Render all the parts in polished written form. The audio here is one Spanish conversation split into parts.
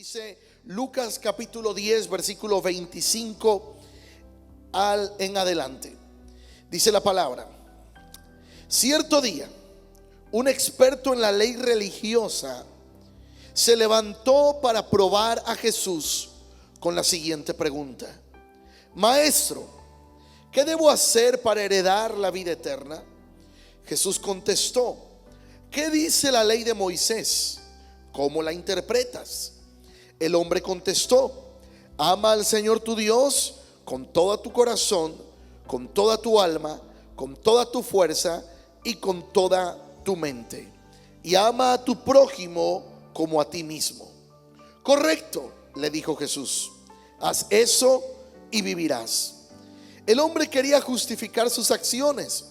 Dice Lucas capítulo 10 versículo 25 en adelante. Dice la palabra: cierto día, un experto en la ley religiosa se levantó para probar a Jesús con la siguiente pregunta: Maestro, ¿qué debo hacer para heredar la vida eterna? Jesús contestó: ¿qué dice la ley de Moisés? ¿Cómo la interpretas? El hombre contestó: ama al Señor tu Dios con todo tu corazón, con toda tu alma, con toda tu fuerza y con toda tu mente, y ama a tu prójimo como a ti mismo. Correcto, le dijo Jesús, haz eso y vivirás. El hombre quería justificar sus acciones.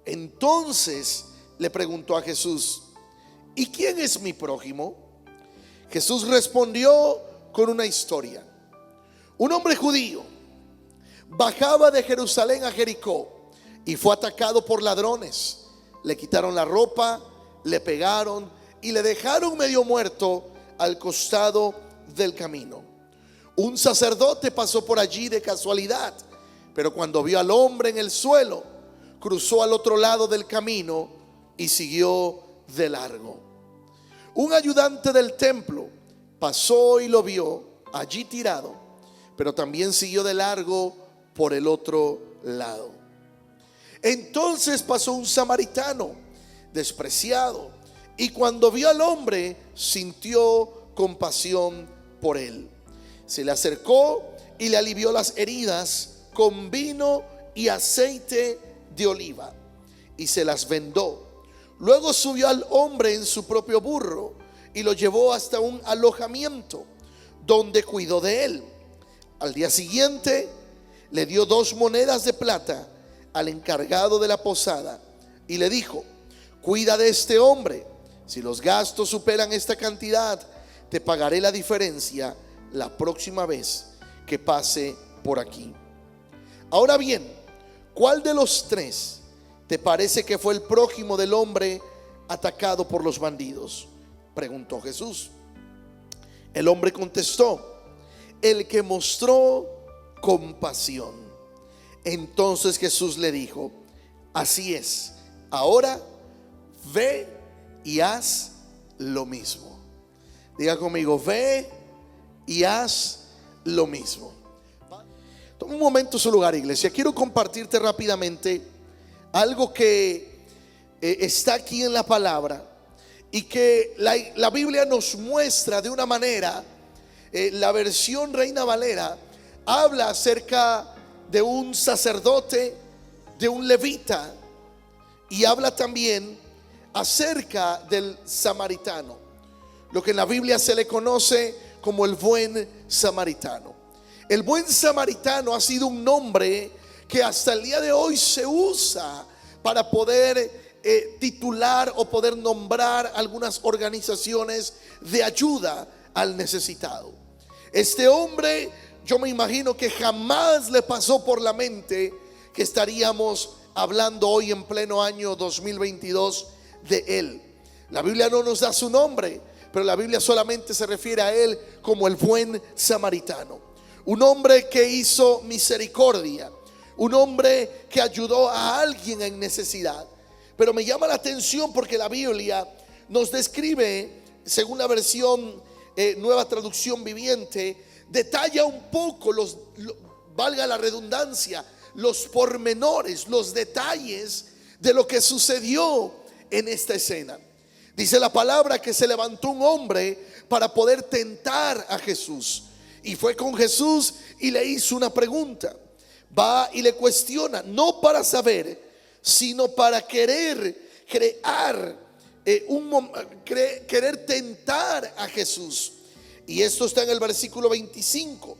Entonces le preguntó a Jesús: ¿y quién es mi prójimo? Jesús respondió con una historia. Un hombre judío bajaba de Jerusalén a Jericó y fue atacado por ladrones. Le quitaron la ropa, le pegaron y le dejaron medio muerto al costado del camino. Un sacerdote pasó por allí de casualidad, pero cuando vio al hombre en el suelo, cruzó al otro lado del camino y siguió de largo. Un ayudante del templo pasó y lo vio allí tirado, pero también siguió de largo por el otro lado. Entonces pasó un samaritano despreciado, y cuando vio al hombre sintió compasión por él. Se le acercó y le alivió las heridas con vino y aceite de oliva y se las vendó. Luego subió al hombre en su propio burro y lo llevó hasta un alojamiento donde cuidó de él. Al día siguiente le dio 2 monedas de plata al encargado de la posada y le dijo: cuida de este hombre. Si los gastos superan esta cantidad, te pagaré la diferencia la próxima vez que pase por aquí. Ahora bien, ¿cuál de los 3 te parece que fue el prójimo del hombre atacado por los bandidos?, preguntó Jesús. El hombre contestó: el que mostró compasión. Entonces Jesús le dijo: así es, ahora ve y haz lo mismo. Diga conmigo: ve y haz lo mismo. Toma un momento su lugar, iglesia. Quiero compartirte rápidamente algo que está aquí en la palabra y que la Biblia nos muestra de una manera. La versión Reina Valera habla acerca de un sacerdote, de un levita, y habla también acerca del samaritano, lo que en la Biblia se le conoce como el buen samaritano. El buen samaritano ha sido un nombre que hasta el día de hoy se usa para poder titular o poder nombrar algunas organizaciones de ayuda al necesitado. Este hombre, yo me imagino que jamás le pasó por la mente que estaríamos hablando hoy en pleno año 2022 de él. La Biblia no nos da su nombre, pero la Biblia solamente se refiere a él como el buen samaritano. Un hombre que hizo misericordia, un hombre que ayudó a alguien en necesidad. Pero me llama la atención porque la Biblia nos describe, según la versión Nueva Traducción Viviente, detalla un poco valga la redundancia, los pormenores, los detalles de lo que sucedió en esta escena. Dice la palabra que se levantó un hombre para poder tentar a Jesús, y fue con Jesús y le hizo una pregunta. Va y le cuestiona, no para saber, sino para querer querer tentar a Jesús. Y esto está en el versículo 25.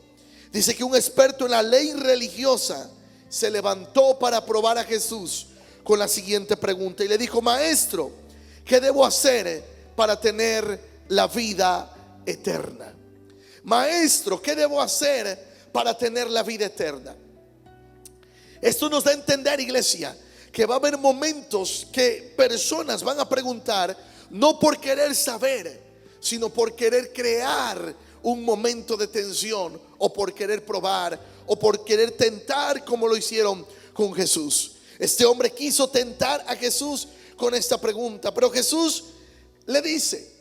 Dice que un experto en la ley religiosa se levantó para probar a Jesús con la siguiente pregunta y le dijo: maestro, ¿qué debo hacer para tener la vida eterna? Maestro, ¿qué debo hacer para tener la vida eterna? Esto nos da a entender, iglesia, que va a haber momentos que personas van a preguntar, no por querer saber, sino por querer crear un momento de tensión o por querer probar o por querer tentar como lo hicieron con Jesús. Este hombre quiso tentar a Jesús con esta pregunta, pero Jesús le dice,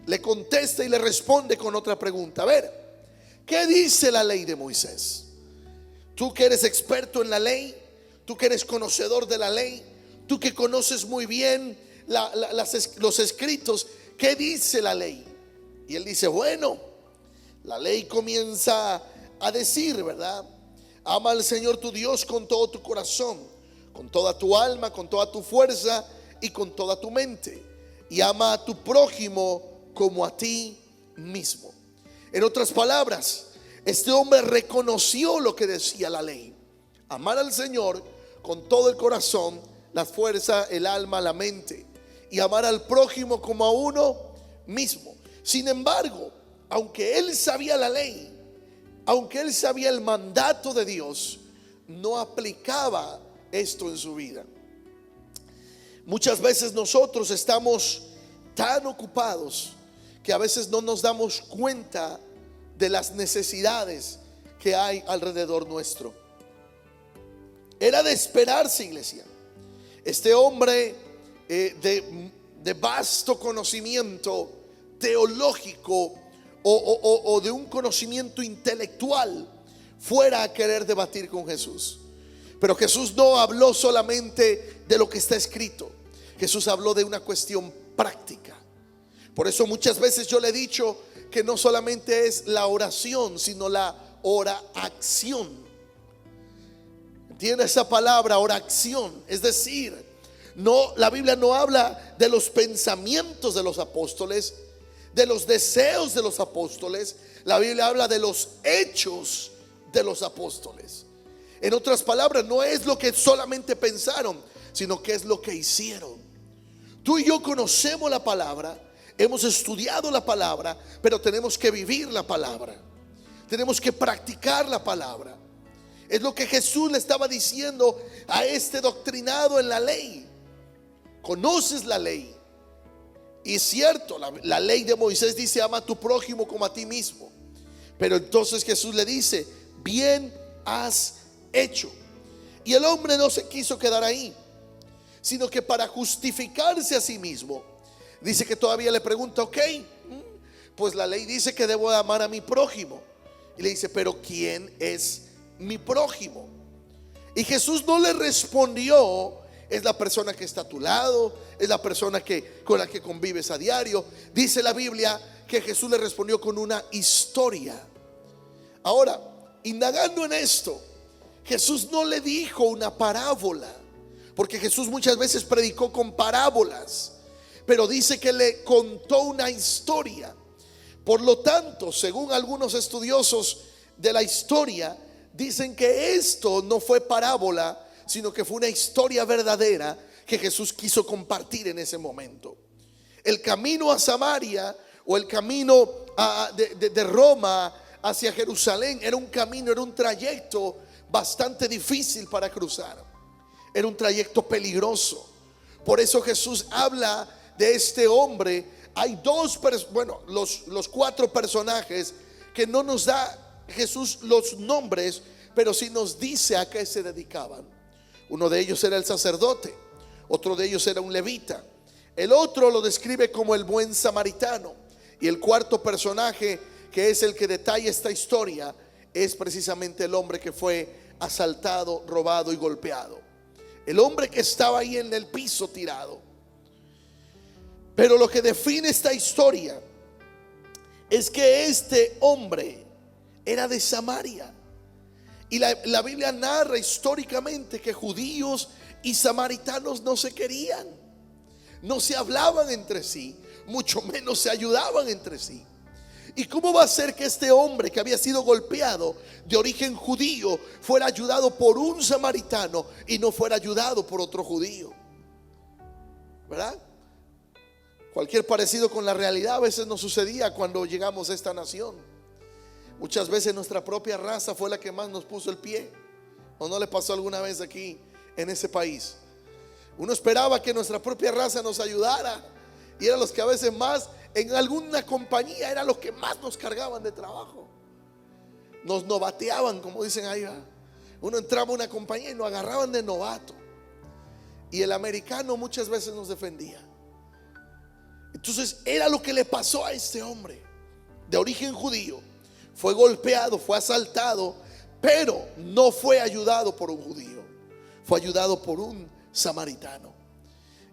le contesta y le responde con otra pregunta. A ver, ¿qué dice la ley de Moisés? Tú que eres experto en la ley, tú que eres conocedor de la ley, tú que conoces muy bien los escritos, ¿qué dice la ley? Y él dice, bueno, la ley comienza a decir, ¿verdad? Ama al Señor tu Dios con todo tu corazón, con toda tu alma, con toda tu fuerza y con toda tu mente. Y ama a tu prójimo como a ti mismo. En otras palabras, este hombre reconoció lo que decía la ley: amar al Señor con todo el corazón, la fuerza, el alma, la mente, y amar al prójimo como a uno mismo. Sin embargo, aunque él sabía la ley, aunque él sabía el mandato de Dios, no aplicaba esto en su vida. Muchas veces nosotros estamos tan ocupados que a veces no nos damos cuenta de las necesidades que hay alrededor nuestro. Era de esperarse, iglesia. Este hombre de vasto conocimiento teológico o de un conocimiento intelectual fuera a querer debatir con Jesús. Pero Jesús no habló solamente de lo que está escrito. Jesús habló de una cuestión práctica. Por eso muchas veces yo le he dicho que no solamente es la oración, sino la oración. ¿Entiende esa palabra, oración? Es decir, no, la Biblia no habla de los pensamientos de los apóstoles, de los deseos de los apóstoles. La Biblia habla de los hechos de los apóstoles. En otras palabras, no es lo que solamente pensaron, sino que es lo que hicieron. Tú y yo conocemos la palabra, hemos estudiado la palabra, pero tenemos que vivir la palabra. Tenemos que practicar la palabra. Es lo que Jesús le estaba diciendo a este doctrinado en la ley. Conoces la ley. Y es cierto, la ley de Moisés dice: ama a tu prójimo como a ti mismo. Pero entonces Jesús le dice: bien has hecho. Y el hombre no se quiso quedar ahí, sino que para justificarse a sí mismo, dice que todavía le pregunta: ok, pues la ley dice que debo amar a mi prójimo. Y le dice: pero ¿quién es mi prójimo? Y Jesús no le respondió: es la persona que está a tu lado, es la persona con la que convives a diario. Dice la Biblia que Jesús le respondió con una historia. Ahora, indagando en esto, Jesús no le dijo una parábola, porque Jesús muchas veces predicó con parábolas, pero dice que le contó una historia. Por lo tanto, según algunos estudiosos de la historia, dicen que esto no fue parábola, sino que fue una historia verdadera que Jesús quiso compartir en ese momento. El camino a Samaria, o el camino de Roma hacia Jerusalén, era un camino, era un trayecto bastante difícil para cruzar. Era un trayecto peligroso. Por eso Jesús habla de este hombre. Hay los 4 personajes que no nos da Jesús los nombres, pero sí nos dice a qué se dedicaban. Uno de ellos era el sacerdote, otro de ellos era un levita, el otro lo describe como el buen samaritano, y el cuarto personaje, que es el que detalla esta historia, es precisamente el hombre que fue asaltado, robado y golpeado. El hombre que estaba ahí en el piso tirado. Pero lo que define esta historia es que este hombre era de Samaria. Y la Biblia narra históricamente que judíos y samaritanos no se querían, no se hablaban entre sí, mucho menos se ayudaban entre sí. ¿Y cómo va a ser que este hombre que había sido golpeado de origen judío fuera ayudado por un samaritano y no fuera ayudado por otro judío? ¿Verdad? Cualquier parecido con la realidad a veces nos sucedía cuando llegamos a esta nación. Muchas veces nuestra propia raza fue la que más nos puso el pie. ¿O no le pasó alguna vez aquí en ese país? Uno esperaba que nuestra propia raza nos ayudara, y eran los que a veces más en alguna compañía era los que más nos cargaban de trabajo. Nos novateaban, como dicen ahí, ¿verdad? Uno entraba a una compañía y nos agarraban de novato. Y el americano muchas veces nos defendía. Entonces era lo que le pasó a este hombre de origen judío. Fue golpeado, fue asaltado, pero no fue ayudado por un judío, fue ayudado por un samaritano.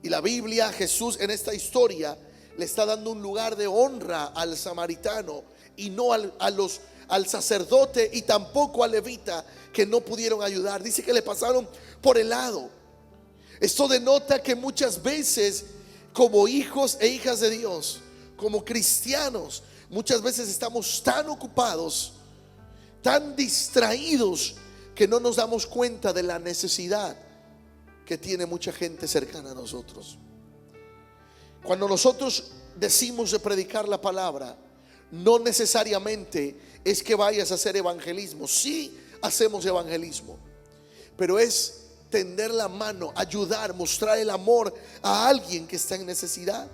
Y la Biblia, Jesús en esta historia le está dando un lugar de honra al samaritano y no al sacerdote y tampoco al levita, que no pudieron ayudar. Dice que le pasaron por el lado. Esto denota que muchas veces, como hijos e hijas de Dios, como cristianos, muchas veces estamos tan ocupados, tan distraídos, que no nos damos cuenta de la necesidad que tiene mucha gente cercana a nosotros. Cuando nosotros decimos de predicar la palabra, no necesariamente es que vayas a hacer evangelismo. Sí hacemos evangelismo, pero es tender la mano, ayudar, mostrar el amor a alguien que está en necesidad.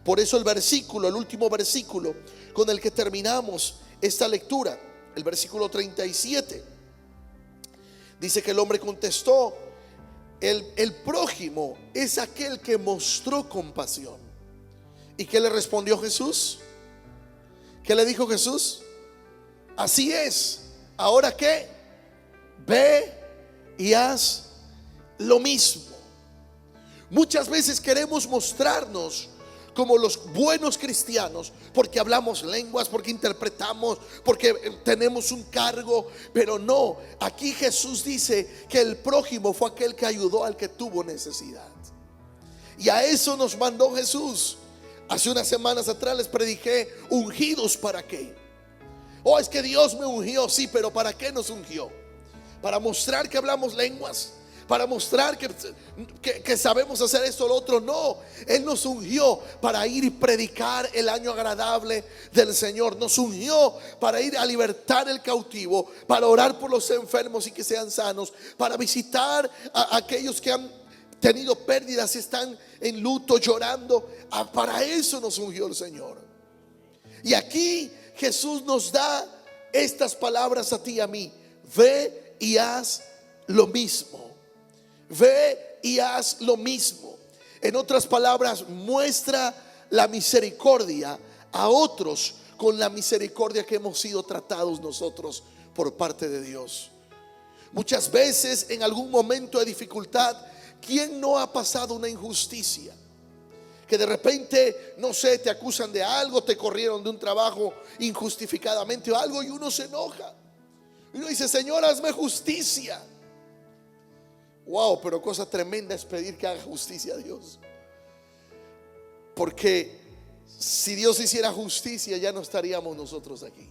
Por eso el último versículo con el que terminamos esta lectura, el versículo 37, dice que el hombre contestó: el prójimo es aquel que mostró compasión. ¿Y qué le respondió Jesús? ¿Qué le dijo Jesús? Así es. ¿Ahora qué? Ve y haz lo mismo. Muchas veces queremos mostrarnos como los buenos cristianos porque hablamos lenguas, porque interpretamos, porque tenemos un cargo, pero no. Aquí Jesús dice que el prójimo fue aquel que ayudó al que tuvo necesidad. Y a eso nos mandó Jesús. Hace unas semanas atrás les prediqué: ungidos ¿para qué? Oh, es que Dios me ungió. Sí, pero ¿para qué nos ungió? ¿Para mostrar que hablamos lenguas? ¿Para mostrar que sabemos hacer esto o lo otro? No, Él nos ungió para ir y predicar el año agradable del Señor. Nos ungió para ir a libertar el cautivo, para orar por los enfermos y que sean sanos, para visitar a aquellos que han tenido pérdidas y están en luto, llorando. Para eso nos ungió el Señor. Y aquí Jesús nos da estas palabras a ti y a mí: ve y haz lo mismo. Ve y haz lo mismo. En otras palabras, muestra la misericordia a otros con la misericordia que hemos sido tratados nosotros por parte de Dios. Muchas veces, en algún momento de dificultad, ¿quién no ha pasado una injusticia? Que de repente, no sé, te acusan de algo, te corrieron de un trabajo injustificadamente o algo, y uno se enoja. Y uno dice: Señor, hazme justicia. Wow, pero cosa tremenda es pedir que haga justicia a Dios. Porque si Dios hiciera justicia, ya no estaríamos nosotros aquí.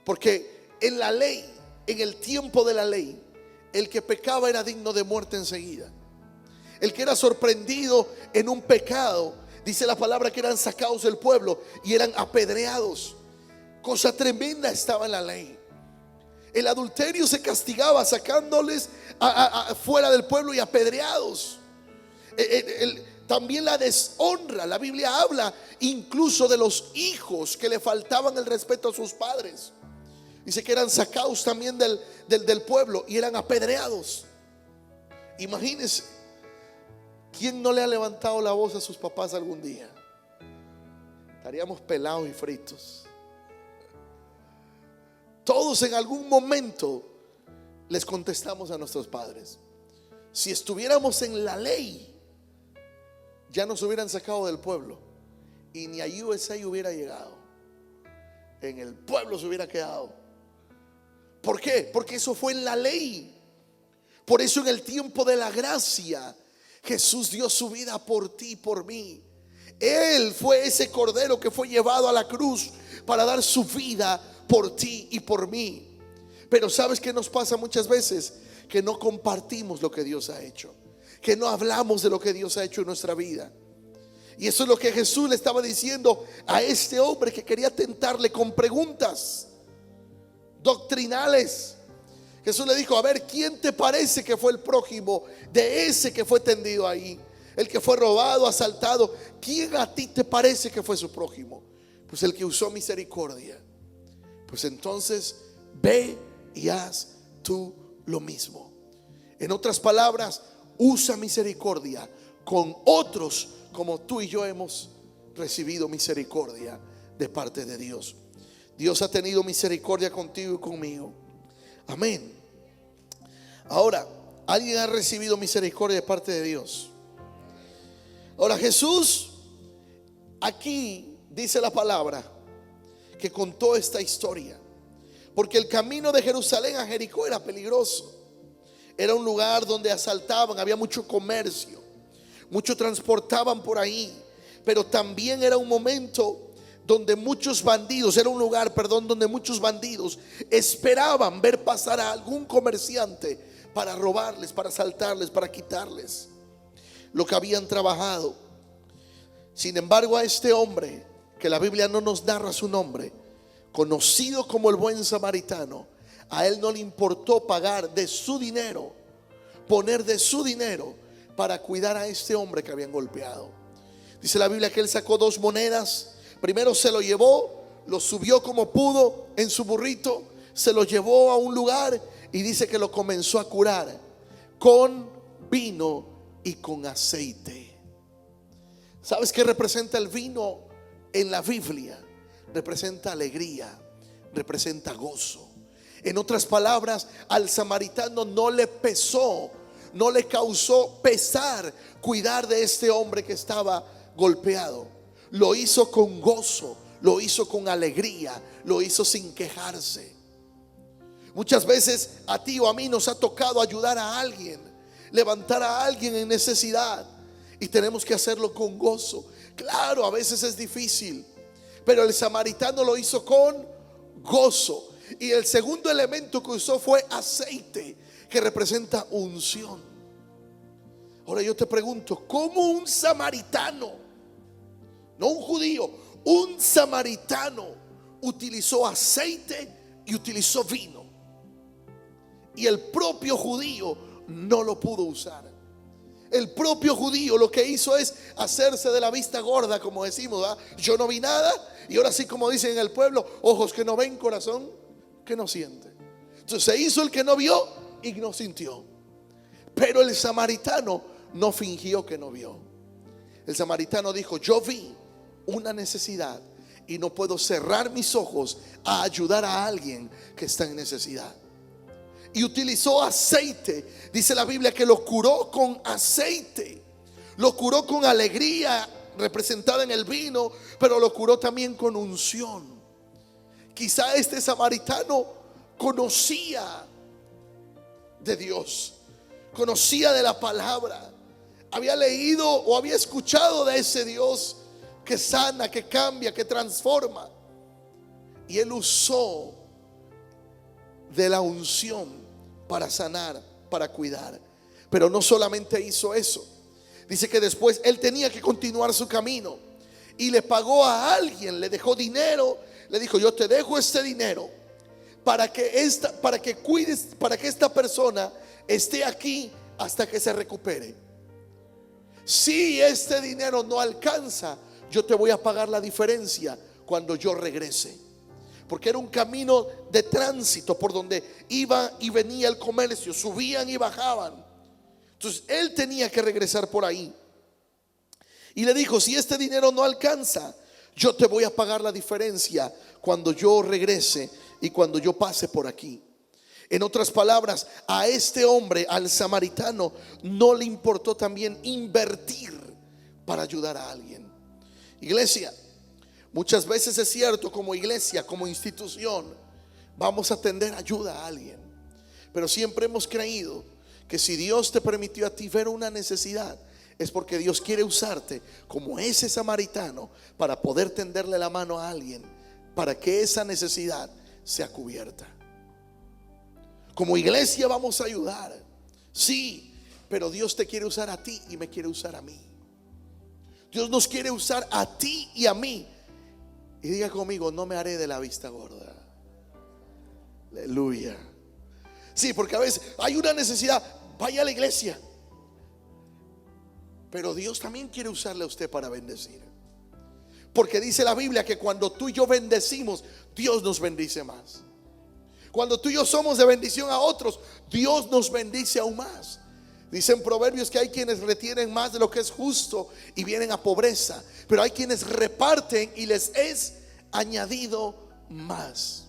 Porque en la ley, en el tiempo de la ley, el que pecaba era digno de muerte enseguida. El que era sorprendido en un pecado, dice la palabra que eran sacados del pueblo y eran apedreados. Cosa tremenda estaba en la ley. El adulterio se castigaba sacándoles fuera del pueblo y apedreados. También la deshonra. La Biblia habla incluso de los hijos que le faltaban el respeto a sus padres. Dice que eran sacados también del pueblo y eran apedreados. Imagínense, ¿quién no le ha levantado la voz a sus papás algún día? Estaríamos pelados y fritos. Todos en algún momento les contestamos a nuestros padres. Si estuviéramos en la ley, ya nos hubieran sacado del pueblo y ni a USA hubiera llegado. En el pueblo se hubiera quedado. ¿Por qué? Porque eso fue en la ley. Por eso en el tiempo de la gracia, Jesús dio su vida por ti y por mí. Él fue ese cordero que fue llevado a la cruz para dar su vida por ti y por mí. Pero ¿sabes qué nos pasa muchas veces? Que no compartimos lo que Dios ha hecho, que no hablamos de lo que Dios ha hecho en nuestra vida. Y eso es lo que Jesús le estaba diciendo a este hombre que quería tentarle con preguntas doctrinales. Jesús le dijo: a ver, ¿quién te parece que fue el prójimo de ese que fue tendido ahí? el que fue robado, asaltado. ¿Quién a ti te parece que fue su prójimo? Pues el que usó misericordia. Pues entonces ve y haz tú lo mismo. En otras palabras, usa misericordia con otros como tú y yo hemos recibido misericordia de parte de Dios. Dios ha tenido misericordia contigo y conmigo. Amén. Ahora, ¿alguien ha recibido misericordia de parte de Dios? Ahora, Jesús aquí dice la palabra que contó esta historia porque el camino de Jerusalén a Jericó era peligroso. Era un lugar donde asaltaban, había mucho comercio, mucho transportaban por ahí, pero también era un momento donde muchos bandidos, era un lugar, perdón, donde muchos bandidos esperaban ver pasar a algún comerciante para robarles, para asaltarles, para quitarles lo que habían trabajado. Sin embargo, a este hombre, que la Biblia no nos narra su nombre, conocido como el buen samaritano, a él no le importó pagar de su dinero, poner de su dinero para cuidar a este hombre que habían golpeado. Dice la Biblia que él sacó 2 monedas. Primero se lo llevó, lo subió como pudo en su burrito, se lo llevó a un lugar y dice que lo comenzó a curar con vino y con aceite. ¿Sabes qué representa el vino en la Biblia? Representa alegría, representa gozo. En otras palabras, al samaritano no le pesó, no le causó pesar cuidar de este hombre que estaba golpeado. Lo hizo con gozo, lo hizo con alegría, lo hizo sin quejarse. Muchas veces a ti o a mí nos ha tocado ayudar a alguien, levantar a alguien en necesidad, y tenemos que hacerlo con gozo. Claro, a veces es difícil, pero el samaritano lo hizo con gozo. Y el segundo elemento que usó fue aceite, que representa unción. Ahora yo te pregunto, ¿cómo un samaritano, no un judío, un samaritano utilizó aceite y utilizó vino, y el propio judío no lo pudo usar? El propio judío lo que hizo es hacerse de la vista gorda, como decimos, ¿verdad? Yo no vi nada, y ahora sí, como dicen en el pueblo, ojos que no ven, corazón que no siente. Entonces se hizo el que no vio y no sintió. Pero el samaritano no fingió que no vio. El samaritano dijo: yo vi una necesidad y no puedo cerrar mis ojos a ayudar a alguien que está en necesidad. Y utilizó aceite. Dice la Biblia que lo curó con aceite. Lo curó con alegría representada en el vino, pero lo curó también con unción. Quizá este samaritano conocía de Dios, conocía de la palabra, había leído o había escuchado de ese Dios que sana, que cambia, que transforma. Y él usó de la unción para sanar, para cuidar. Pero no solamente hizo eso. Dice que después él tenía que continuar su camino y le pagó a alguien, le dejó dinero. Le dijo: yo te dejo este dinero para que cuides, para que esta persona esté aquí hasta que se recupere. Si este dinero no alcanza, yo te voy a pagar la diferencia cuando yo regrese. Porque era un camino de tránsito por donde iba y venía el comercio, subían y bajaban. Entonces él tenía que regresar por ahí. Y le dijo: si este dinero no alcanza, yo te voy a pagar la diferencia cuando yo regrese y cuando yo pase por aquí. En otras palabras, a este hombre, al samaritano, no le importó también invertir para ayudar a alguien. Iglesia, muchas veces es cierto, como iglesia, como institución, vamos a tender ayuda a alguien. Pero siempre hemos creído que si Dios te permitió a ti ver una necesidad, es porque Dios quiere usarte como ese samaritano para poder tenderle la mano a alguien, para que esa necesidad sea cubierta. Como iglesia vamos a ayudar, sí, pero Dios te quiere usar a ti y me quiere usar a mí. Dios nos quiere usar a ti y a mí. Y diga conmigo: no me haré de la vista gorda. Aleluya. Sí, porque a veces hay una necesidad, vaya a la iglesia. Pero Dios también quiere usarle a usted para bendecir. Porque dice la Biblia que cuando tú y yo bendecimos, Dios nos bendice más. Cuando tú y yo somos de bendición a otros, Dios nos bendice aún más. Dicen Proverbios que hay quienes retienen más de lo que es justo y vienen a pobreza, pero hay quienes reparten y les es añadido más.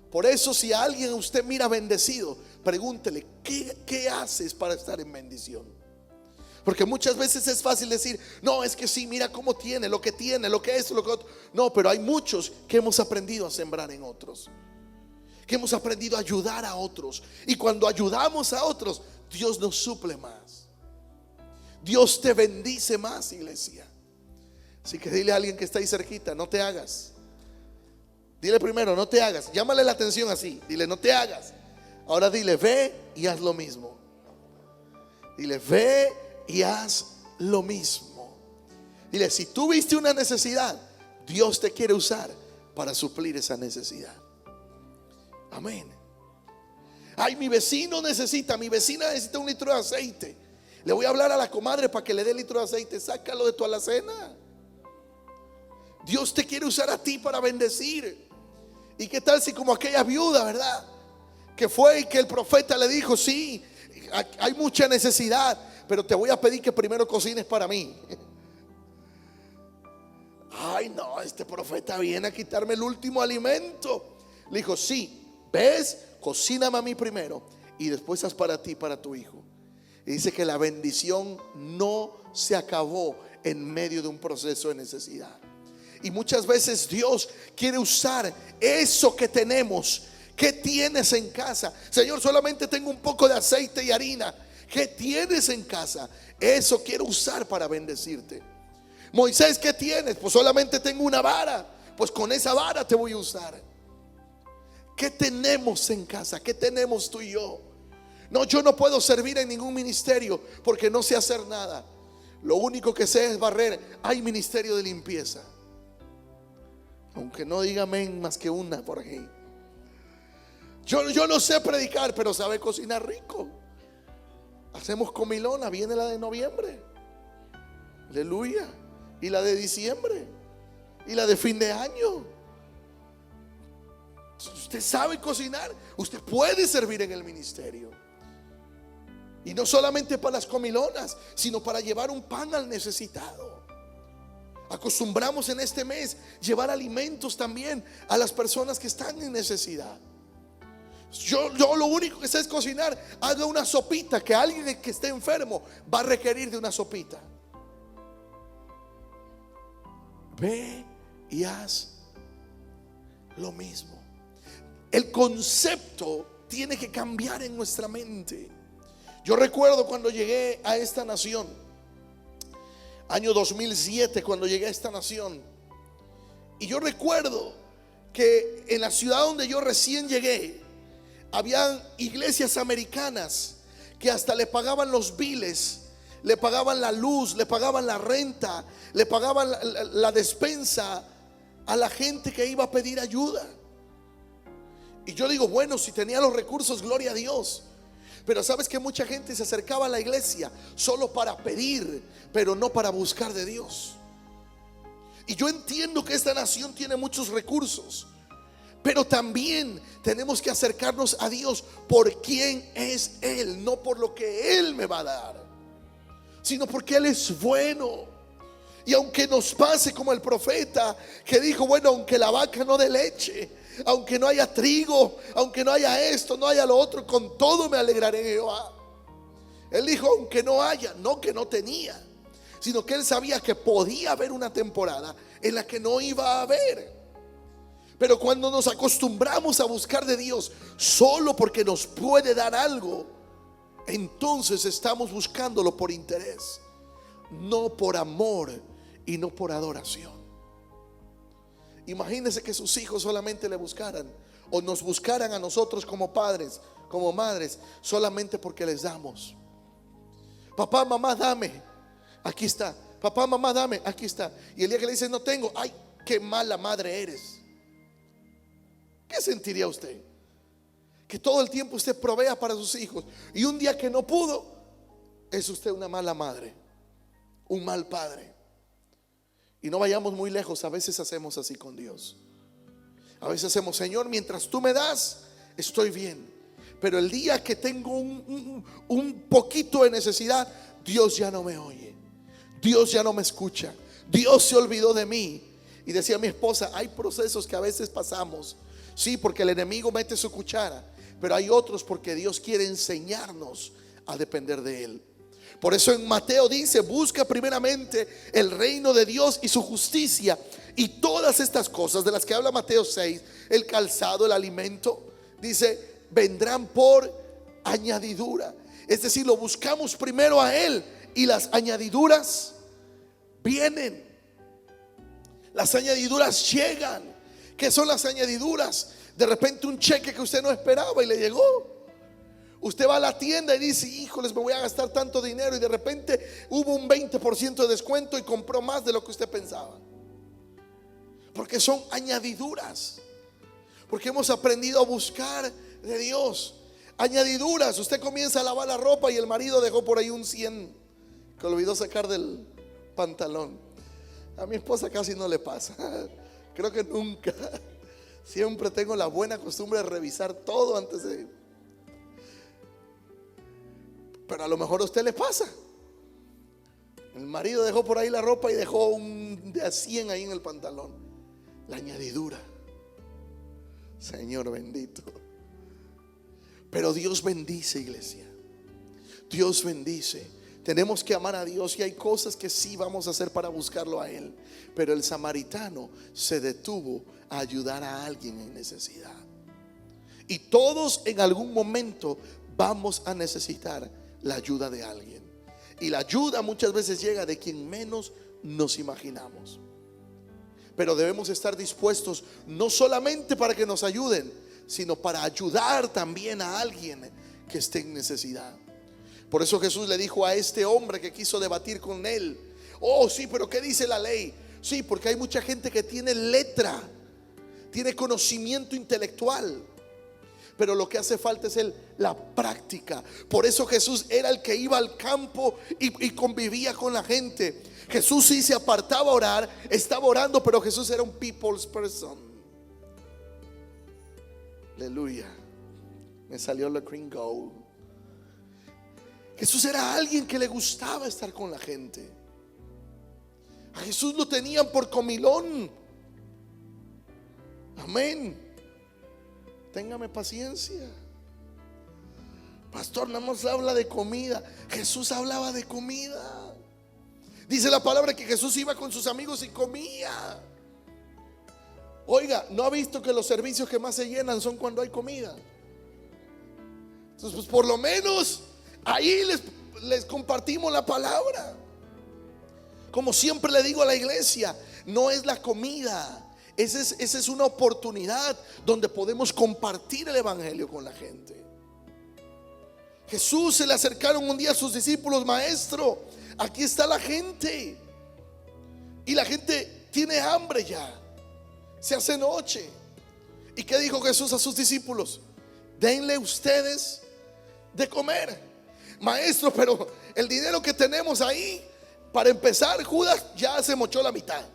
Por eso, si a alguien usted mira bendecido, pregúntele, ¿qué haces para estar en bendición? Porque muchas veces es fácil decir, no, es que sí, mira cómo tiene, lo que es, lo que otro. No, pero hay muchos que hemos aprendido a sembrar en otros, que hemos aprendido a ayudar a otros. Y cuando ayudamos a otros, Dios nos suple más. Dios te bendice más, iglesia. Así que dile a alguien que está ahí cerquita, no te hagas. Dile primero, no te hagas. Llámale la atención así. Dile, no te hagas. Ahora dile, ve y haz lo mismo. Dile, ve y haz lo mismo. Dile, si tú viste una necesidad, Dios te quiere usar para suplir esa necesidad. Amén. Ay, mi vecina necesita un litro de aceite. Le voy a hablar a la comadre para que le dé el litro de aceite. Sácalo de tu alacena. Dios te quiere usar a ti para bendecir. ¿Y qué tal si como aquella viuda, verdad? Que fue y que el profeta le dijo, sí, hay mucha necesidad, pero te voy a pedir que primero cocines para mí. Ay, no, este profeta viene a quitarme el último alimento. Le dijo, sí, ves, cocíname a mí primero y después haz para ti y para tu hijo. Y dice que la bendición no se acabó en medio de un proceso de necesidad. Y muchas veces Dios quiere usar eso que tenemos. ¿Qué tienes en casa? Señor, solamente tengo un poco de aceite y harina. ¿Qué tienes en casa? Eso quiero usar para bendecirte. Moisés, ¿qué tienes? Pues solamente tengo una vara. Pues con esa vara te voy a usar. ¿Qué tenemos en casa? ¿Qué tenemos tú y yo? No, yo no puedo servir en ningún ministerio porque no sé hacer nada. Lo único que sé es barrer. Hay ministerio de limpieza. Aunque no diga amén más que una por aquí. Yo no sé predicar, pero sabe cocinar rico. Hacemos comilona, viene la de noviembre. Aleluya. Y la de diciembre. Y la de fin de año. Usted sabe cocinar, usted puede servir en el ministerio. Y no solamente para las comilonas, sino para llevar un pan al necesitado. Acostumbramos en este mes llevar alimentos también a las personas que están en necesidad. Yo lo único que sé es cocinar. Haga una sopita, que alguien que esté enfermo va a requerir de una sopita. Ve y haz lo mismo. El concepto tiene que cambiar en nuestra mente. Yo recuerdo cuando llegué a esta nación, año 2007, cuando llegué a esta nación. Y yo recuerdo que en la ciudad donde yo recién llegué, habían iglesias americanas que hasta le pagaban los biles, le pagaban la luz, le pagaban la renta, le pagaban la despensa a la gente que iba a pedir ayuda. Y yo digo, bueno, si tenía los recursos, gloria a Dios. Pero sabes que mucha gente se acercaba a la iglesia solo para pedir, pero no para buscar de Dios. Y yo entiendo que esta nación tiene muchos recursos, pero también tenemos que acercarnos a Dios por quién es Él, no por lo que Él me va a dar, sino porque Él es bueno. Y aunque nos pase como el profeta que dijo, bueno, aunque la vaca no dé leche, aunque no haya trigo, aunque no haya esto, no haya lo otro, con todo me alegraré en Jehová. Él dijo, aunque no haya, no que no tenía, sino que él sabía que podía haber una temporada en la que no iba a haber. Pero cuando nos acostumbramos a buscar de Dios solo porque nos puede dar algo, entonces estamos buscándolo por interés, no por amor y no por adoración. Imagínense que sus hijos solamente le buscaran o nos buscaran a nosotros como padres, como madres, solamente porque les damos. Papá, mamá, dame, aquí está. Papá, mamá, dame, aquí está. Y el día que le dice no tengo, ay, qué mala madre eres. ¿Qué sentiría usted? Que todo el tiempo usted provea para sus hijos y un día que no pudo, es usted una mala madre. un mal padre. Y no vayamos muy lejos, a veces hacemos así con Dios. A veces hacemos: Señor, mientras tú me das, estoy bien. Pero el día que tengo un poquito de necesidad, Dios ya no me oye, Dios ya no me escucha, Dios se olvidó de mí. Y decía mi esposa: hay procesos que a veces pasamos, sí, porque el enemigo mete su cuchara, pero hay otros porque Dios quiere enseñarnos a depender de Él. Por eso en Mateo dice: busca primeramente el reino de Dios y su justicia, y todas estas cosas de las que habla Mateo 6, el calzado, el alimento, dice, vendrán por añadidura. Es decir, lo buscamos primero a Él y las añadiduras vienen. Las añadiduras llegan. ¿Qué son las añadiduras? De repente un cheque que usted no esperaba y le llegó. Usted va a la tienda y dice: híjoles, me voy a gastar tanto dinero, y de repente hubo un 20% de descuento y compró más de lo que usted pensaba. Porque son añadiduras. Porque hemos aprendido a buscar de Dios. Añadiduras: usted comienza a lavar la ropa y el marido dejó por ahí un 100 que olvidó sacar del pantalón. A mi esposa casi no le pasa, creo que nunca. Siempre tengo la buena costumbre de revisar todo antes de... Pero a lo mejor a usted le pasa. El marido dejó por ahí la ropa y dejó un de a 100 ahí en el pantalón. La añadidura. Señor bendito. Pero Dios bendice, iglesia. Dios bendice. Tenemos que amar a Dios, y hay cosas que sí vamos a hacer para buscarlo a Él. Pero el samaritano se detuvo a ayudar a alguien en necesidad. Y todos en algún momento vamos a necesitar la ayuda de alguien. Y la ayuda muchas veces llega de quien menos nos imaginamos. Pero debemos estar dispuestos no solamente para que nos ayuden, sino para ayudar también a alguien que esté en necesidad. Por eso Jesús le dijo a este hombre que quiso debatir con él: oh sí, pero ¿qué dice la ley? Sí, porque hay mucha gente que tiene letra, tiene conocimiento intelectual, pero lo que hace falta es la práctica. Por eso Jesús era el que iba al campo y convivía con la gente. Jesús sí se apartaba a orar, estaba orando, pero Jesús era un people's person. Aleluya. Me salió la gringo. Jesús era alguien que le gustaba estar con la gente. A Jesús lo tenían por comilón. Amén. Téngame paciencia. Pastor, no nos habla de comida. Jesús hablaba de comida. Dice la palabra que Jesús iba con sus amigos y comía. Oiga, ¿no ha visto que los servicios que más se llenan son cuando hay comida? Entonces, pues por lo menos ahí les compartimos la palabra. Como siempre le digo a la iglesia, no es la comida. Esa es una oportunidad donde podemos compartir el evangelio con la gente. Jesús se le acercaron un día a sus discípulos: maestro, aquí está la gente, y la gente tiene hambre ya, se hace noche. ¿Y qué dijo Jesús a sus discípulos? Denle ustedes de comer. Maestro, pero el dinero que tenemos ahí, para empezar, Judas ya se mochó la mitad.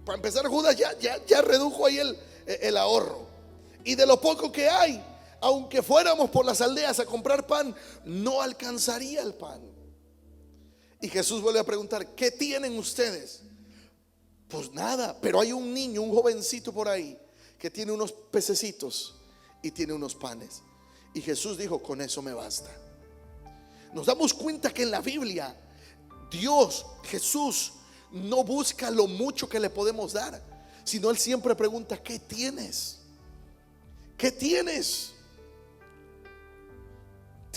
Para empezar, Judas ya redujo ahí el ahorro. Y de lo poco que hay, aunque fuéramos por las aldeas a comprar pan, no alcanzaría el pan. Y Jesús vuelve a preguntar: ¿qué tienen ustedes? Pues nada, pero hay un niño, un jovencito por ahí, que tiene unos pececitos y tiene unos panes. Y Jesús dijo: con eso me basta. Nos damos cuenta que en la Biblia Dios, Jesús, no busca lo mucho que le podemos dar, sino Él siempre pregunta: ¿qué tienes? ¿Qué tienes?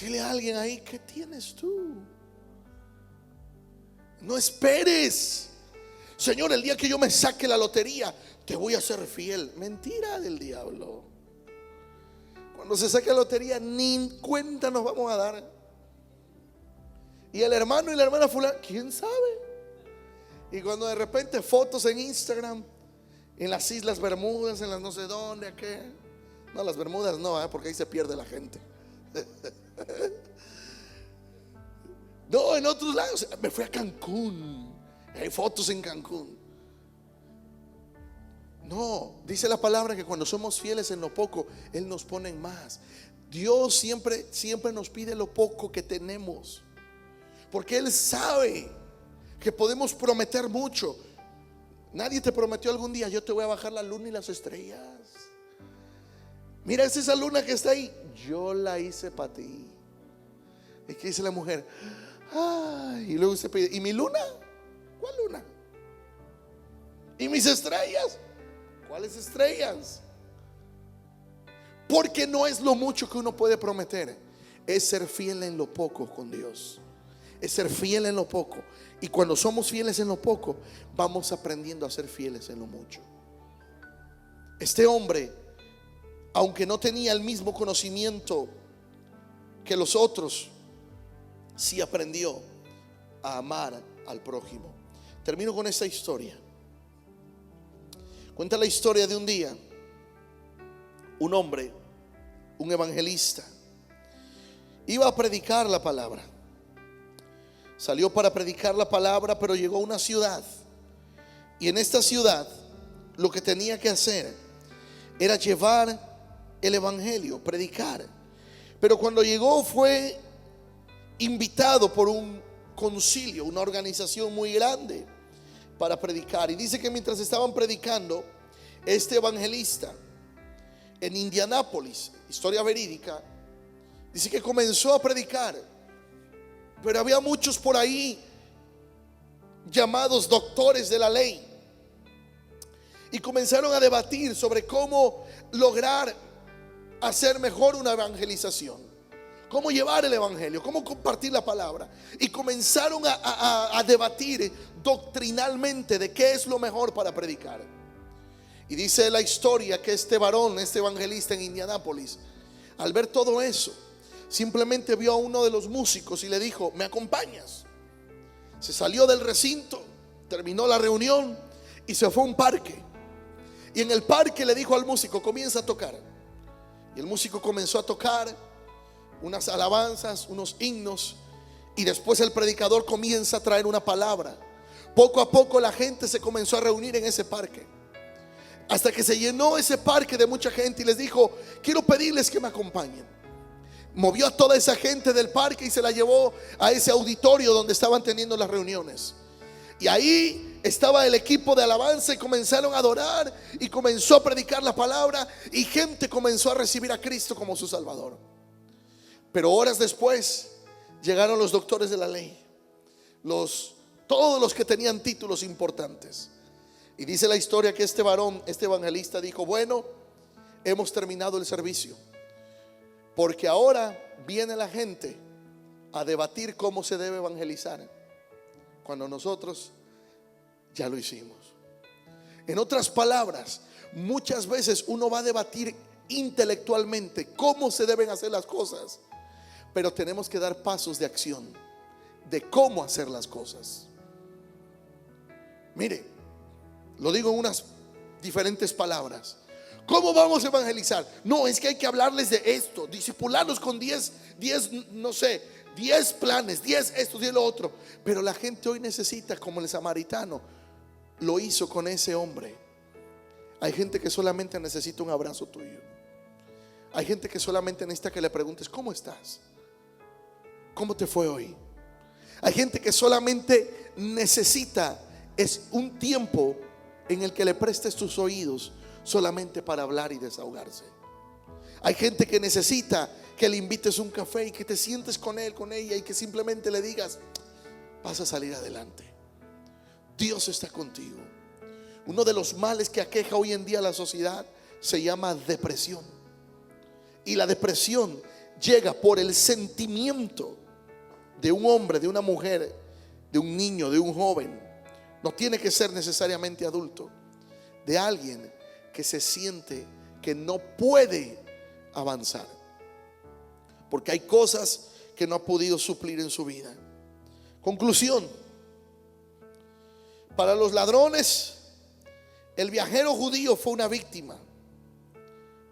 Dile a alguien ahí: ¿qué tienes tú? No esperes: Señor, el día que yo me saque la lotería, te voy a ser fiel. Mentira del diablo. Cuando se saque la lotería, ni cuenta nos vamos a dar. Y el hermano y la hermana fulana, ¿quién sabe? Y cuando de repente fotos en Instagram, en las Islas Bermudas, en las no sé dónde, ¿qué? No, las Bermudas no, porque ahí se pierde la gente. No, en otros lados. Me fui a Cancún. Hay fotos en Cancún. No, dice la palabra que cuando somos fieles en lo poco, Él nos pone en más. Dios siempre nos pide lo poco que tenemos, porque Él sabe que podemos prometer mucho. Nadie te prometió algún día: yo te voy a bajar la luna y las estrellas. Mira, es esa luna que está ahí, yo la hice para ti. ¿Y qué dice la mujer? Ay, y luego se pide: ¿y mi luna? ¿Cuál luna? ¿Y mis estrellas? ¿Cuáles estrellas? Porque no es lo mucho que uno puede prometer, es ser fiel en lo poco con Dios. Es ser fiel en lo poco. Y cuando somos fieles en lo poco, vamos aprendiendo a ser fieles en lo mucho. Este hombre, aunque no tenía el mismo conocimiento que los otros, sí aprendió a amar al prójimo. Termino con esta historia. Cuenta la historia de un día, un hombre, un evangelista, iba a predicar la palabra. Salió para predicar la palabra, pero llegó a una ciudad. Y en esta ciudad lo que tenía que hacer era llevar el evangelio, predicar. Pero cuando llegó fue invitado por un concilio, una organización muy grande, para predicar. Y dice que mientras estaban predicando, este evangelista en Indianápolis, historia verídica, dice que comenzó a predicar. Pero había muchos por ahí llamados doctores de la ley, y comenzaron a debatir sobre cómo lograr hacer mejor una evangelización, cómo llevar el evangelio, cómo compartir la palabra. Y comenzaron a debatir doctrinalmente de qué es lo mejor para predicar. Y dice la historia que este varón, este evangelista en Indianápolis, al ver todo eso, simplemente vio a uno de los músicos y le dijo: ¿me acompañas? Se salió del recinto, terminó la reunión y se fue a un parque. Y en el parque le dijo al músico: comienza a tocar. Y el músico comenzó a tocar unas alabanzas, unos himnos, y después el predicador comienza a traer una palabra. Poco a poco la gente se comenzó a reunir en ese parque, hasta que se llenó ese parque de mucha gente, y les dijo: quiero pedirles que me acompañen. Movió a toda esa gente del parque y se la llevó a ese auditorio donde estaban teniendo las reuniones. Y ahí estaba el equipo de alabanza, y comenzaron a adorar, y comenzó a predicar la palabra, y gente comenzó a recibir a Cristo como su Salvador. Pero horas después llegaron los doctores de la ley, todos los que tenían títulos importantes. Y dice la historia que este varón, este evangelista, dijo: bueno, hemos terminado el servicio, porque ahora viene la gente a debatir cómo se debe evangelizar, cuando nosotros ya lo hicimos. En otras palabras, muchas veces uno va a debatir intelectualmente cómo se deben hacer las cosas, pero tenemos que dar pasos de acción de cómo hacer las cosas. Mire, lo digo en unas diferentes palabras. ¿Cómo vamos a evangelizar? No, es que hay que hablarles de esto, discipularlos con 10 planes, 10 esto, 10 lo otro. Pero la gente hoy necesita, como el samaritano lo hizo con ese hombre. Hay gente que solamente necesita un abrazo tuyo. Hay gente que solamente necesita que le preguntes: ¿cómo estás? ¿Cómo te fue hoy? Hay gente que solamente necesita un tiempo en el que le prestes tus oídos solamente para hablar y desahogarse. Hay gente que necesita que le invites un café y que te sientes con él, con ella, y que simplemente le digas: vas a salir adelante, Dios está contigo. Uno de los males que aqueja hoy en día a la sociedad se llama depresión. Y la depresión llega por el sentimiento de un hombre, de una mujer, de un niño, de un joven. No tiene que ser necesariamente adulto, de alguien que se siente que no puede avanzar porque hay cosas que no ha podido suplir en su vida. Conclusión: para los ladrones, el viajero judío fue una víctima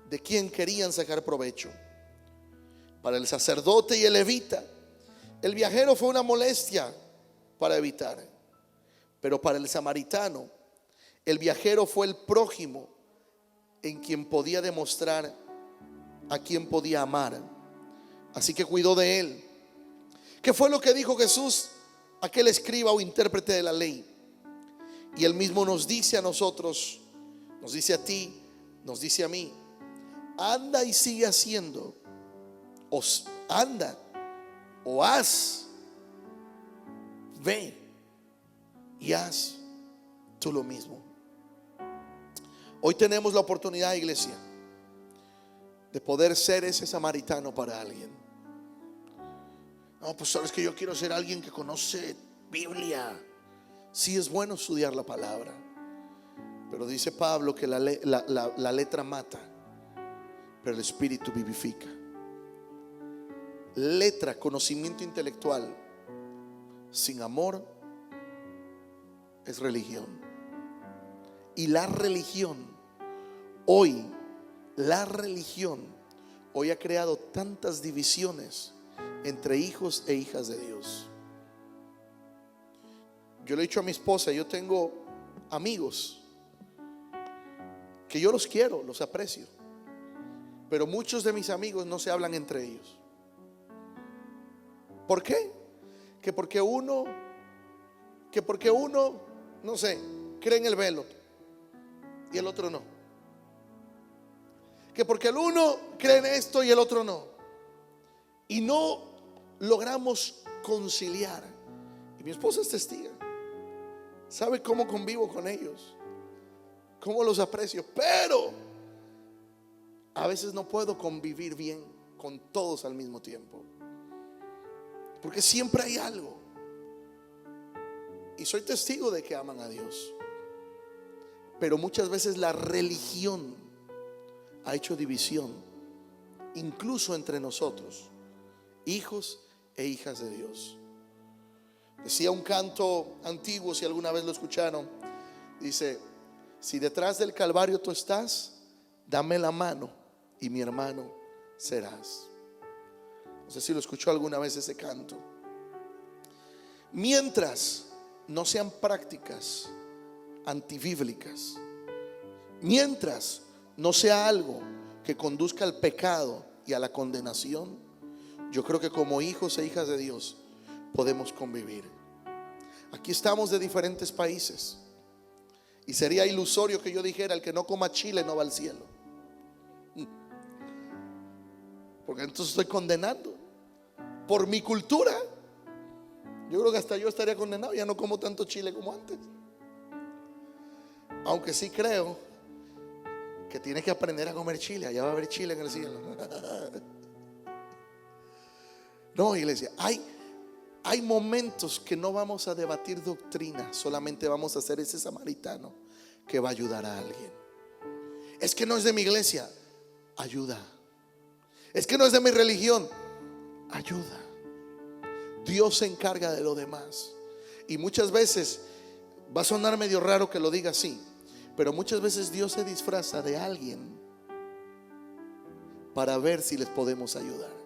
de quien querían sacar provecho. Para el sacerdote y el levita, El viajero fue una molestia para evitar, pero para el samaritano, el viajero fue el prójimo en quien podía demostrar a quien podía amar. Así que cuidó de él. ¿Qué fue lo que dijo Jesús a aquel escriba o intérprete de la ley? Y él mismo nos dice a nosotros, nos dice a ti, nos dice a mí: anda y sigue haciendo, anda o haz, ve y haz tú lo mismo. Hoy tenemos la oportunidad, iglesia, de poder ser ese samaritano para alguien. No, pues sabes que yo quiero ser alguien que conoce Biblia. Sí, es bueno estudiar la palabra, pero dice Pablo que la letra mata, pero el espíritu vivifica. Letra, conocimiento intelectual sin amor es religión. Y la religión hoy ha creado tantas divisiones entre hijos e hijas de Dios. Yo le he dicho a mi esposa, yo tengo amigos que yo los quiero, los aprecio, pero muchos de mis amigos no se hablan entre ellos. ¿Por qué? Que porque uno, no sé, cree en el velo y el otro no. Que porque el uno cree en esto y el otro no. Y no logramos conciliar. Y mi esposa es testiga. Sabe cómo convivo con ellos, cómo los aprecio, pero a veces no puedo convivir bien con todos al mismo tiempo, porque siempre hay algo. Y soy testigo de que aman a Dios, pero muchas veces la religión ha hecho división, incluso entre nosotros, hijos e hijas de Dios. Decía un canto antiguo, si alguna vez lo escucharon, dice: si detrás del Calvario tú estás, dame la mano y mi hermano serás. No sé si lo escuchó alguna vez ese canto. Mientras no sean prácticas antibíblicas, mientras no sea algo que conduzca al pecado y a la condenación, yo creo que como hijos e hijas de Dios podemos convivir. Aquí estamos de diferentes países y sería ilusorio que yo dijera: el que no coma chile no va al cielo, porque entonces estoy condenando por mi cultura. Yo creo que hasta yo estaría condenado. Ya no como tanto chile como antes, aunque sí creo que tienes que aprender a comer chile. Allá va a haber chile en el cielo. No, iglesia, hay momentos que no vamos a debatir doctrina, solamente vamos a hacer ese samaritano que va a ayudar a alguien. Es que no es de mi iglesia, ayuda. Es que no es de mi religión, ayuda. Dios se encarga de lo demás. Y muchas veces va a sonar medio raro que lo diga así, pero muchas veces Dios se disfraza de alguien para ver si les podemos ayudar.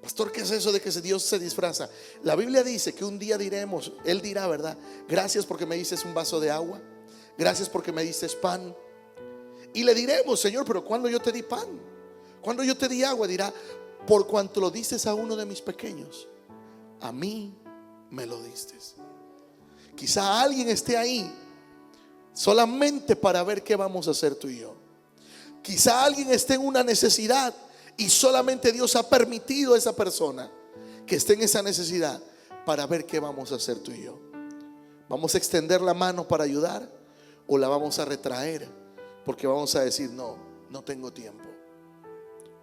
Pastor, ¿qué es eso de que Dios se disfraza? La Biblia dice que un día diremos, Él dirá, ¿verdad? Gracias porque me dices un vaso de agua, gracias porque me dices pan. Y le diremos: Señor, pero cuando yo te di pan, cuando yo te di agua, dirá: por cuanto lo dices a uno de mis pequeños, a mí me lo diste. Quizá alguien esté ahí solamente para ver qué vamos a hacer tú y yo. Quizá alguien esté en una necesidad y solamente Dios ha permitido a esa persona que esté en esa necesidad para ver qué vamos a hacer tú y yo. ¿Vamos a extender la mano para ayudar o la vamos a retraer porque vamos a decir: no, no tengo tiempo?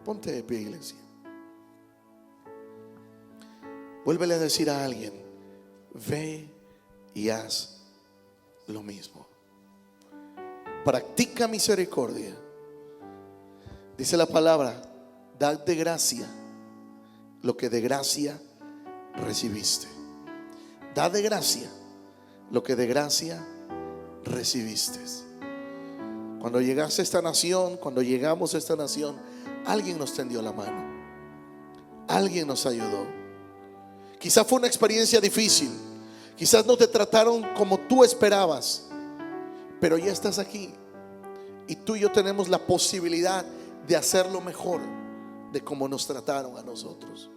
Ponte de pie, iglesia. Vuélvele a decir a alguien: ve y haz lo mismo. Practica misericordia. Dice la palabra: dad de gracia lo que de gracia recibiste. Dad de gracia lo que de gracia recibiste. Cuando llegaste a esta nación, cuando llegamos a esta nación, alguien nos tendió la mano, alguien nos ayudó. Quizás fue una experiencia difícil, quizás no te trataron como tú esperabas, pero ya estás aquí y tú y yo tenemos la posibilidad de hacerlo mejor de como nos trataron a nosotros.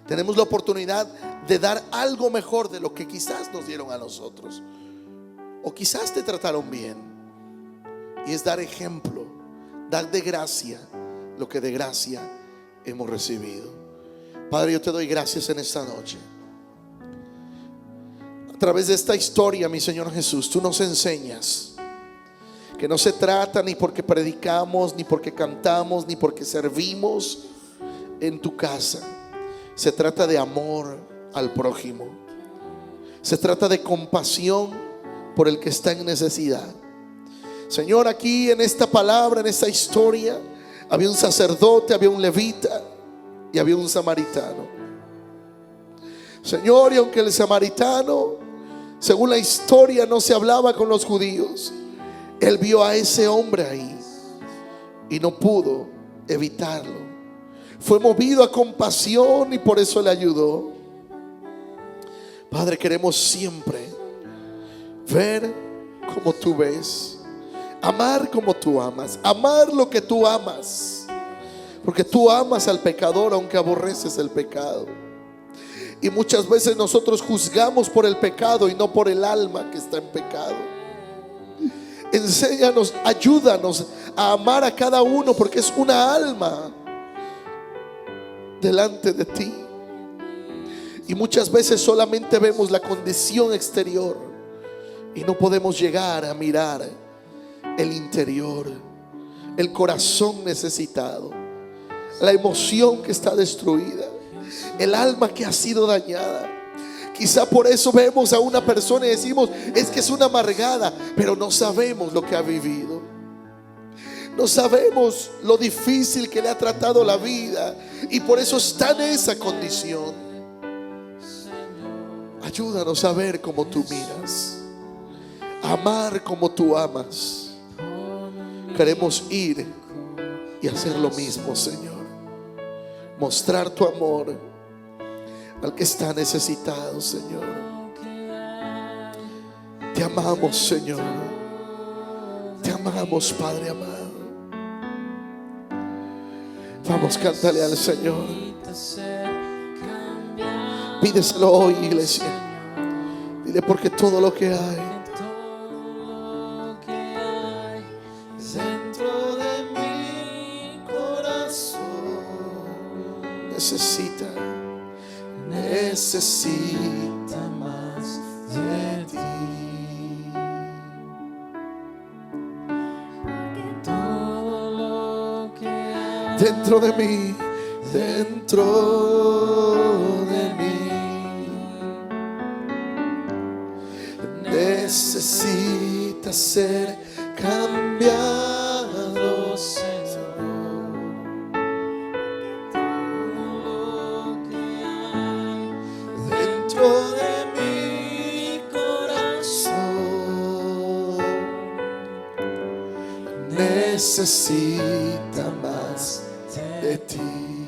Tenemos la oportunidad de dar algo mejor de lo que quizás nos dieron a nosotros, o quizás te trataron bien, y es dar ejemplo, dar de gracia lo que de gracia hemos recibido. Padre, yo te doy gracias en esta noche. A través de esta historia, mi Señor Jesús, tú nos enseñas que no se trata ni porque predicamos, ni porque cantamos, ni porque servimos en tu casa. Se trata de amor al prójimo. Se trata de compasión por el que está en necesidad. Señor, aquí en esta palabra, en esta historia, había un sacerdote, había un levita y había un samaritano. Señor, y aunque el samaritano, según la historia, no se hablaba con los judíos, él vio a ese hombre ahí y no pudo evitarlo. Fue movido a compasión y por eso le ayudó. Padre, queremos siempre ver como tú ves, amar como tú amas, amar lo que tú amas, porque tú amas al pecador aunque aborreces el pecado. Y muchas veces nosotros juzgamos por el pecado y no por el alma que está en pecado. Enséñanos, ayúdanos a amar a cada uno, porque es una alma delante de ti. Y muchas veces solamente vemos la condición exterior y no podemos llegar a mirar el interior, el corazón necesitado, la emoción que está destruida, el alma que ha sido dañada. Quizá por eso vemos a una persona y decimos, es que es una amargada, pero no sabemos lo que ha vivido. No sabemos lo difícil que le ha tratado la vida y por eso está en esa condición. Ayúdanos a ver como tú miras, a amar como tú amas. Queremos ir y hacer lo mismo, Señor. Mostrar tu amor al que está necesitado, Señor. Te amamos, Señor. Te amamos, Padre amado. Vamos, cántale al Señor. Pídeselo hoy, iglesia. Dile, porque todo lo que hay dentro de mi corazón necesita más de ti. Todo lo que hay dentro de mí, necesita ser cambiado, Señor. Todo lo que hay dentro de mi corazón necesita más de ti.